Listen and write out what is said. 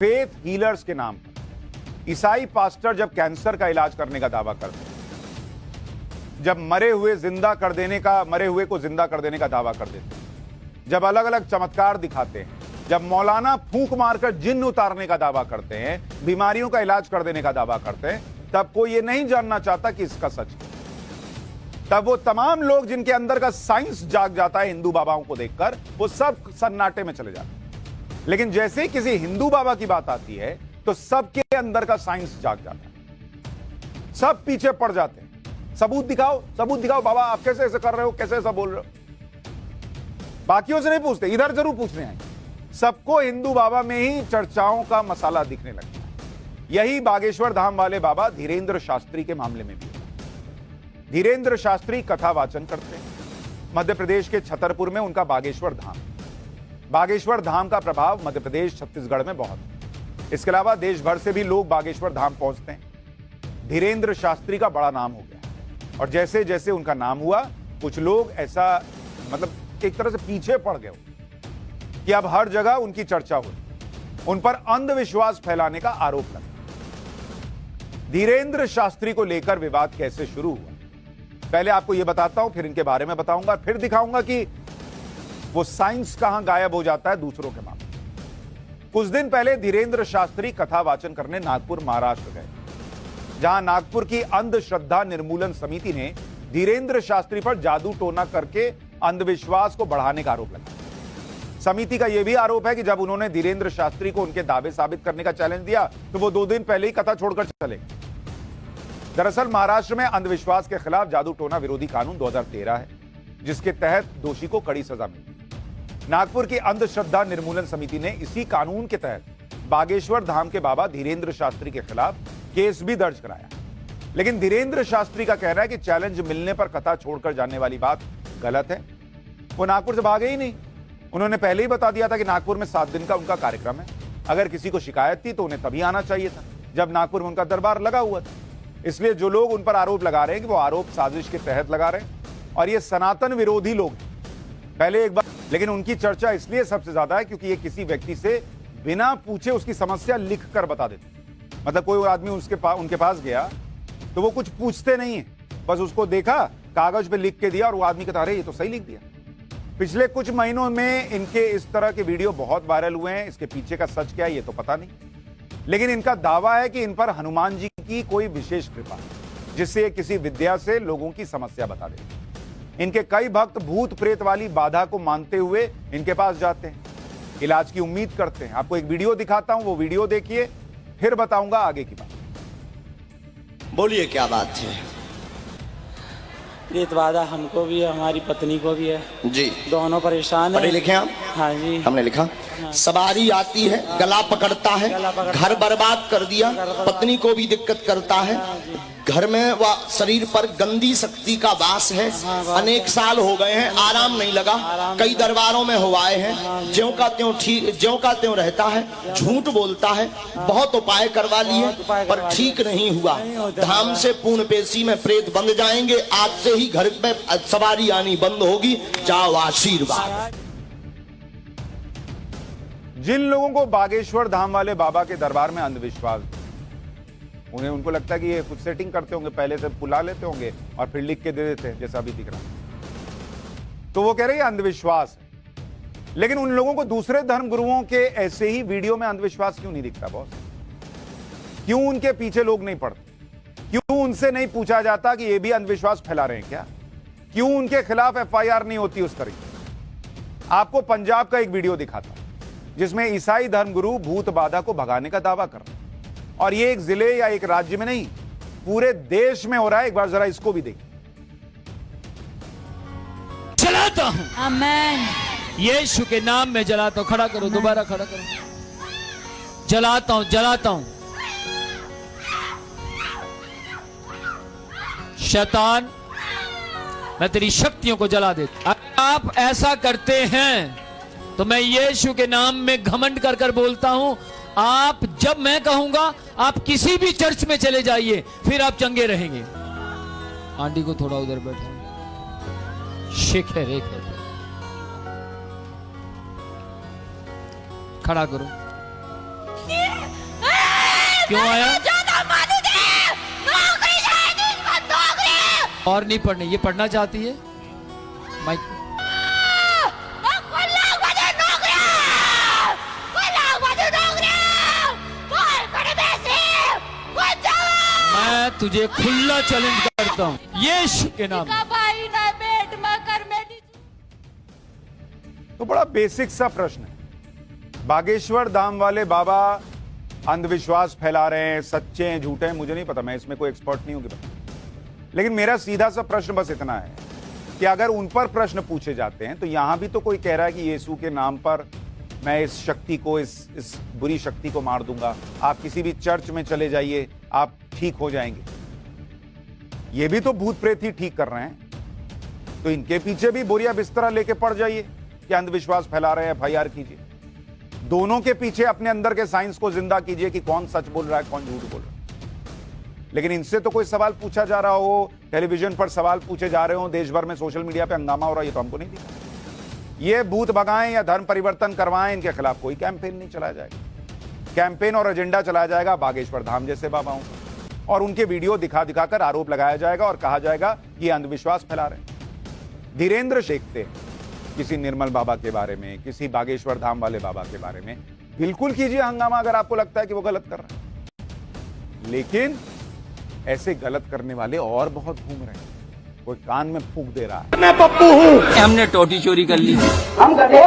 Faith healers के नाम पर ईसाई पास्टर जब कैंसर का इलाज करने का दावा करते हैं, जब मरे हुए को जिंदा कर देने का दावा कर देते हैं, जब अलग अलग चमत्कार दिखाते हैं, जब मौलाना फूंक मारकर जिन्न उतारने का दावा करते हैं, बीमारियों का इलाज कर देने का दावा करते हैं, तब कोई ये नहीं जानना चाहता कि इसका सच है। तब वो तमाम लोग जिनके अंदर का साइंस जाग जाता है हिंदू बाबाओं को देखकर, वो सब सन्नाटे में चले जाते हैं। लेकिन जैसे ही किसी हिंदू बाबा की बात आती है तो सबके अंदर का साइंस जाग जाता है, सब पीछे पड़ जाते हैं। सबूत दिखाओ बाबा, आप कैसे ऐसे कर रहे हो, कैसे ऐसा बोल रहे हो। बाकियों से नहीं पूछते, इधर जरूर पूछने आए। सबको हिंदू बाबा में ही चर्चाओं का मसाला दिखने लगता है। यही बागेश्वर धाम वाले बाबा धीरेन्द्र शास्त्री के मामले में भी है। धीरेन्द्र शास्त्री कथा वाचन करते हैं। मध्य प्रदेश के छतरपुर में उनका बागेश्वर धाम का प्रभाव मध्य प्रदेश छत्तीसगढ़ में बहुत है। इसके अलावा देश भर से भी लोग बागेश्वर धाम पहुंचते हैं। धीरेन्द्र शास्त्री का बड़ा नाम हो गया और जैसे जैसे उनका नाम हुआ, कुछ लोग ऐसा एक तरह से पीछे पड़ गए कि अब हर जगह उनकी चर्चा हुई, उन पर अंधविश्वास फैलाने का आरोप लगा। धीरेन्द्र शास्त्री को लेकर विवाद कैसे शुरू हुआ, पहले आपको यह बताता हूं, फिर इनके बारे में बताऊंगा, फिर दिखाऊंगा कि वो साइंस कहां गायब हो जाता है दूसरों के मामले। कुछ दिन पहले धीरेन्द्र शास्त्री कथा वाचन करने नागपुर महाराष्ट्र गए, जहां नागपुर की अंधश्रद्धा निर्मूलन समिति ने धीरेन्द्र शास्त्री पर जादू टोना करके अंधविश्वास को बढ़ाने का आरोप लगाया। समिति का यह भी आरोप है कि जब उन्होंने धीरेन्द्र शास्त्री को उनके दावे साबित करने का चैलेंज दिया तो वो 2 दिन पहले ही कथा छोड़कर चले गए। दरअसल महाराष्ट्र में अंधविश्वास के खिलाफ जादू टोना विरोधी कानून 2013 है, जिसके तहत दोषी को कड़ी सजा मिलती है। नागपुर की अंधश्रद्धा निर्मूलन समिति ने इसी कानून के तहत बागेश्वर धाम के बाबा धीरेन्द्र शास्त्री के खिलाफ केस भी दर्ज कराया। लेकिन धीरेन्द्र शास्त्री का कहना है कि चैलेंज मिलने पर कथा छोड़कर जाने वाली बात गलत है। वो नागपुर से भागे ही नहीं। उन्होंने पहले ही बता दिया था कि नागपुर में 7 दिन का उनका कार्यक्रम है। अगर किसी को शिकायत थी तो उन्हें तभी आना चाहिए था जब नागपुर में उनका दरबार लगा हुआ था। इसलिए जो लोग उन पर आरोप लगा रहे हैं कि वो आरोप साजिश के तहत लगा रहे हैं और ये सनातन विरोधी लोग हैं। पहले एक बार, लेकिन उनकी चर्चा इसलिए सबसे ज्यादा है क्योंकि ये किसी व्यक्ति से बिना पूछे उसकी समस्या लिख कर बता देते। कोई आदमी उनके पास गया तो वो कुछ पूछते नहीं है, बस उसको देखा, कागज पे लिख के दिया और वो आदमी कहता अरे ये तो सही लिख दिया। पिछले कुछ महीनों में इनके इस तरह के वीडियो बहुत वायरल हुए हैं। इसके पीछे का सच क्या है ये तो पता नहीं, लेकिन इनका दावा है कि इन पर हनुमान जी की कोई विशेष कृपा है, जिससे किसी विद्या से लोगों की समस्या बता देते। इनके कई भक्त भूत प्रेत वाली बाधा को मानते हुए इनके पास जाते हैं, इलाज की उम्मीद करते हैं। आपको एक वीडियो दिखाता हूं, वो वीडियो देखिए, फिर बताऊंगा आगे की बात। बोलिए क्या बात है। प्रेत बाधा हमको भी है, हमारी पत्नी को भी है जी, दोनों परेशान है। पढ़े लिखे आप? हाँ जी, हमने लिखा। सवारी आती है, गला पकड़ता है, घर बर्बाद कर दिया, पत्नी को भी दिक्कत करता है, घर में व शरीर पर गंदी शक्ति का वास है, अनेक साल हो गए हैं, आराम नहीं लगा, कई दरबारों में हुआए हैं, ज्यों का त्यों रहता है, झूठ बोलता है, बहुत उपाय करवा लिए पर ठीक नहीं हुआ। धाम से पूर्ण पेशी में प्रेत बंध जाएंगे, आज से ही घर में सवारी आनी बंद होगी, जाओ आशीर्वाद। जिन लोगों को बागेश्वर धाम वाले बाबा के दरबार में अंधविश्वास, उनको लगता है कि ये कुछ सेटिंग करते होंगे, पहले से बुला लेते होंगे और फिर लिख के दे देते हैं जैसा अभी दिख रहा है, तो वो कह रहे हैं अंधविश्वास है। लेकिन उन लोगों को दूसरे धर्म गुरुओं के ऐसे ही वीडियो में अंधविश्वास क्यों नहीं दिखता बॉस? क्यों उनके पीछे लोग नहीं पड़ते? क्यों उनसे नहीं पूछा जाता कि ये भी अंधविश्वास फैला रहे हैं क्या? क्यों उनके खिलाफ FIR नहीं होती उस तरीके? आपको पंजाब का एक वीडियो दिखाता हूं जिसमें ईसाई धर्मगुरु भूत बाधा को भगाने का दावा कर रहे हैं, और ये एक जिले या एक राज्य में नहीं, पूरे देश में हो रहा है। एक बार जरा इसको भी देखिए। जलाता हूं, आमीन। यीशु के नाम में जलाता हूं। खड़ा करो, दोबारा खड़ा करो। जलाता हूं। शैतान, मैं तेरी शक्तियों को जला देता। आप ऐसा करते हैं तो मैं यीशु के नाम में घमंड कर बोलता हूं, आप जब मैं कहूंगा आप किसी भी चर्च में चले जाइए, फिर आप चंगे रहेंगे। आंटी को थोड़ा उधर बैठा, शेख है, खड़ा करो। क्यों आया? और नहीं पढ़नी, ये पढ़ना चाहती है। मैं तुझे खुला चैलेंज करता हूँ यीशु के नाम में। तो बड़ा बेसिक सा प्रश्न है। बागेश्वर धाम वाले बाबा अंधविश्वास फैला रहे हैं, सच्चे हैं झूठे हैं मुझे नहीं पता, मैं इसमें कोई एक्सपर्ट नहीं हूं कि पता। लेकिन मेरा सीधा सा प्रश्न बस इतना है कि अगर उन पर प्रश्न पूछे जाते हैं तो यहां भी तो कोई कह रहा है कि यीशु के नाम पर मैं इस शक्ति को, इस बुरी शक्ति को मार दूंगा, आप किसी भी चर्च में चले जाइए आप ठीक हो जाएंगे। ये भी तो भूत प्रेत ही ठीक कर रहे हैं, तो इनके पीछे भी बोरिया बिस्तरा लेके पड़ जाइए कि अंधविश्वास फैला रहे हैं, FIR कीजिए। दोनों के पीछे अपने अंदर के साइंस को जिंदा कीजिए कि कौन सच बोल रहा है कौन झूठ बोल रहा है। लेकिन इनसे तो कोई सवाल पूछा जा रहा हो, टेलीविजन पर सवाल पूछे जा रहे हो, देश भर में सोशल मीडिया पे हंगामा हो रहा है, ये तो हमको नहीं दिखा। ये भूत भगाएं या धर्म परिवर्तन करवाएं, इनके खिलाफ कोई कैंपेन नहीं चलाया जाएगा। कैंपेन और एजेंडा चलाया जाएगा बागेश्वर धाम जैसे बाबाओं का, और उनके वीडियो दिखा दिखाकर आरोप लगाया जाएगा और कहा जाएगा ये अंधविश्वास फैला रहे हैं। धीरेन्द्र देखते हैं किसी निर्मल बाबा के बारे में, किसी बागेश्वर धाम वाले बाबा के बारे में, बिल्कुल कीजिए हंगामा अगर आपको लगता है कि वो गलत कर रहे हैं। लेकिन ऐसे गलत करने वाले और बहुत घूम रहे हैं, कोई कान में फूंक दे रहा है मैं पप्पू हूँ, हमने टोटी चोरी कर ली। हम गधे